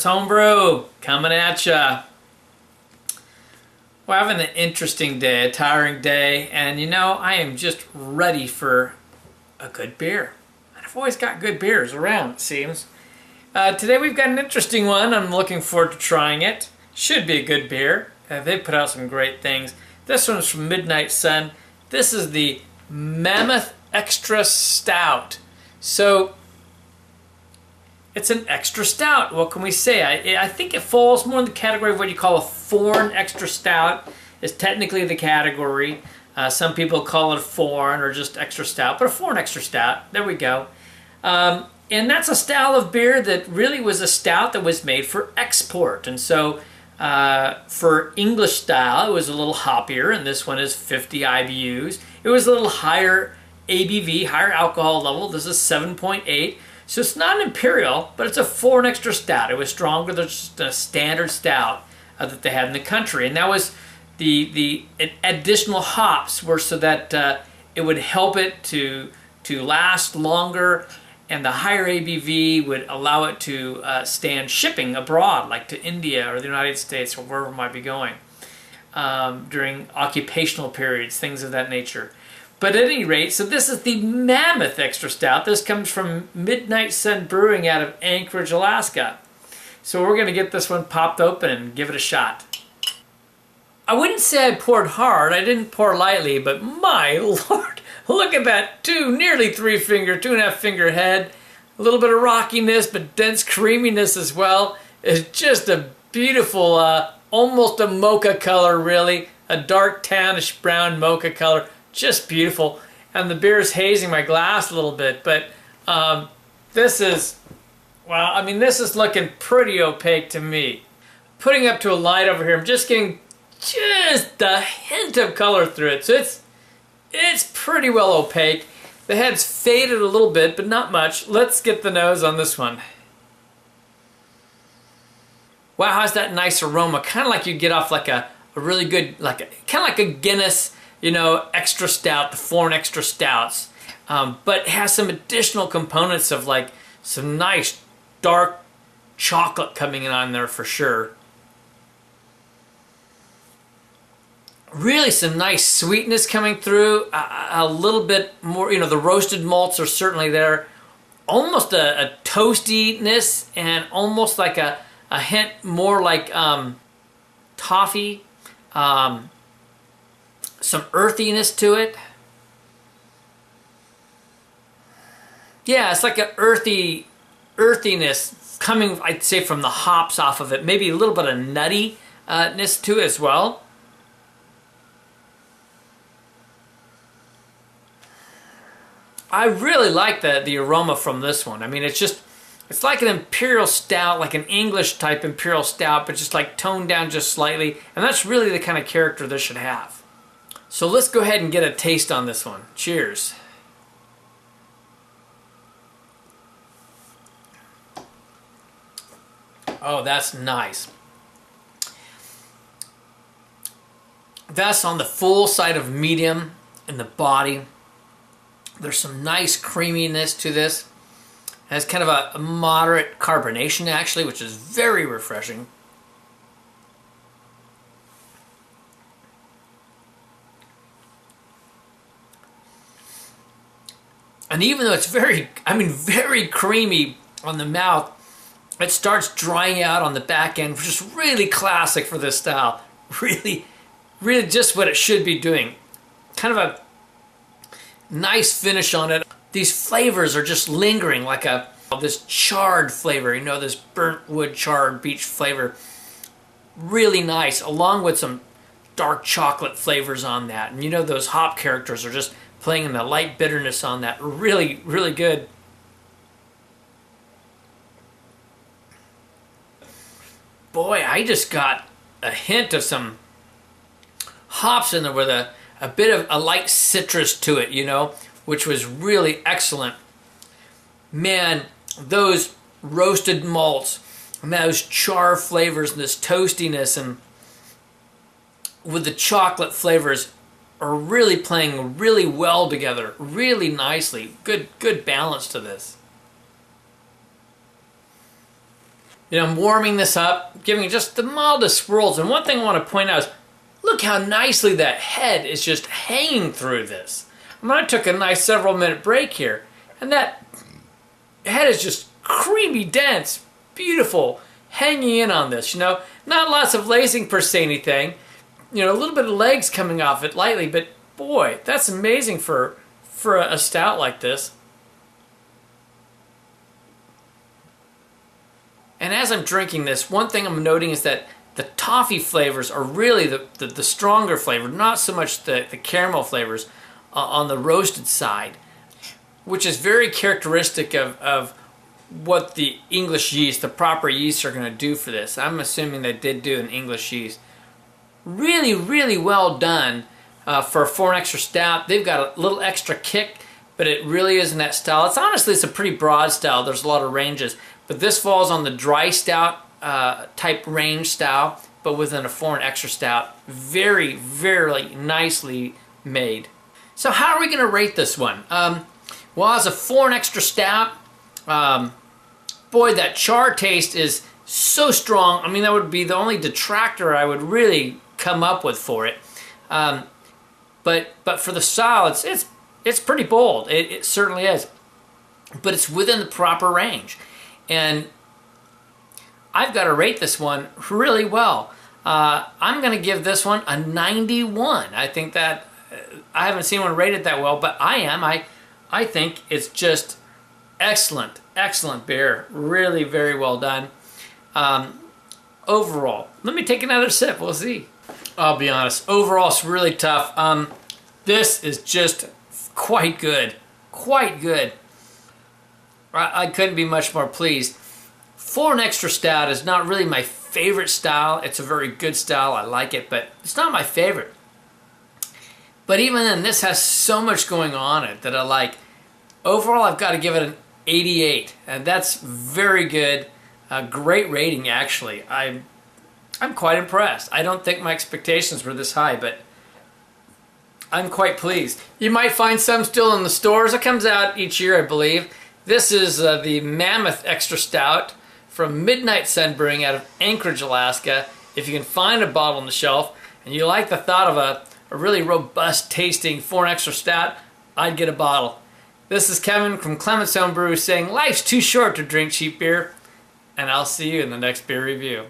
Lawrence Homebrew coming at ya. We're having an interesting day, a tiring day, and you know, I am just ready for a good beer. And I've always got good beers around, it seems. Today we've got an interesting one. I'm looking forward to trying it. Should be a good beer. They put out some great things. This one's from Midnight Sun. This is the Mammoth Extra Stout. So, it's an extra stout. What can we say? I think it falls more in the category of what you call a foreign extra stout. Is technically the category. Some people call it foreign or just extra stout, but a foreign extra stout. There we go. And that's a style of beer that really was a stout that was made for export. And so for English style, it was a little hoppier, and this one is 50 IBUs. It was a little higher ABV, higher alcohol level. This is 7.8. So it's not an imperial, but it's a foreign extra stout. It was stronger than just a standard stout that they had in the country. And that was the additional hops were so that it would help it to last longer, and the higher ABV would allow it to stand shipping abroad, like to India or the United States or wherever it might be going during occupational periods, things of that nature. But at any rate, so this is the Mammoth Extra Stout. This comes from Midnight Sun Brewing out of Anchorage, Alaska. So we're going to get this one popped open and give it a shot. I wouldn't say I poured hard. I didn't pour lightly, but my Lord, look at that nearly 2.5 finger head. A little bit of rockiness, but dense creaminess as well. It's just a beautiful, almost a mocha color, really. A dark tannish brown mocha color. Just beautiful. And the beer is hazing my glass a little bit, but this is, well, I mean, this is looking pretty opaque to me. Putting up to a light over here, I'm just getting just a hint of color through it. So it's pretty well opaque. The head's faded a little bit, but not much. Let's get the nose on this one. Wow, how's that nice aroma? Kind of like you get off like a really good, kind of like a Guinness, you know, extra stout, the foreign extra stouts. But it has some additional components of like some nice dark chocolate coming in on there for sure. Really some nice sweetness coming through, a little bit more, you know, the roasted malts are certainly there. Almost a toastiness and almost like a hint more like toffee. Some earthiness to it. Yeah, it's like an earthiness coming, I'd say, from the hops off of it. Maybe a little bit of nuttiness to it as well. I really like the aroma from this one. I mean, it's like an imperial stout, like an English type imperial stout, but just like toned down just slightly. And that's really the kind of character this should have. So let's go ahead and get a taste on this one. Cheers. Oh, that's nice. That's on the full side of medium in the body. There's some nice creaminess to this. It has kind of a moderate carbonation actually, which is very refreshing. And even though it's very creamy on the mouth, it starts drying out on the back end, which is really classic for this style. Really, really just what it should be doing. Kind of a nice finish on it. These flavors are just lingering like this charred flavor, you know, this burnt wood charred beech flavor. Really nice, along with some dark chocolate flavors on that. And you know, those hop characters are just playing in the light bitterness on that. Really, really good. Boy, I just got a hint of some hops in there with a bit of a light citrus to it, you know, which was really excellent. Man, those roasted malts and those char flavors and this toastiness and with the chocolate flavors are really playing really well together, really nicely. Good balance to this. I'm warming this up, giving it just the mildest swirls. And one thing I want to point out is, look how nicely that head is just hanging through this. I took a nice several minute break here, and that head is just creamy, dense, beautiful, hanging in on this, Not lots of lacing per se anything. A little bit of legs coming off it lightly, but boy, that's amazing for a stout like this. And as I'm drinking this, one thing I'm noting is that the toffee flavors are really the stronger flavor, not so much the caramel flavors on the roasted side, which is very characteristic of what the English yeast, the proper yeast, are going to do for this. I'm assuming they did do an English yeast. Really, really well done for a foreign extra stout. They've got a little extra kick, but it really isn't that style. It's a pretty broad style. There's a lot of ranges, but this falls on the dry stout type range style, but within a foreign extra stout. Very, very nicely made. So how are we going to rate this one? Well, as a foreign extra stout, boy, that char taste is so strong. That would be the only detractor I would really come up with for it. But for the style, it's pretty bold. It certainly is. But it's within the proper range. And I've got to rate this one really well. I'm going to give this one a 91. I think that I haven't seen one rated that well, but I am. I think it's just excellent, excellent beer. Really very well done. Overall, let me take another sip. We'll see. I'll be honest. Overall, it's really tough. This is just quite good. Quite good. I couldn't be much more pleased. Foreign extra stout is not really my favorite style. It's a very good style. I like it, but it's not my favorite. But even then, this has so much going on in it that I like. Overall, I've got to give it an 88, and that's very good. A great rating, actually. I'm quite impressed. I don't think my expectations were this high, but I'm quite pleased. You might find some still in the stores. It comes out each year, I believe. This is the Mammoth Extra Stout from Midnight Sun Brewing out of Anchorage, Alaska. If you can find a bottle on the shelf and you like the thought of a really robust tasting foreign extra stout, I'd get a bottle. This is Kevin from Clement's Home Brew saying life's too short to drink cheap beer, and I'll see you in the next beer review.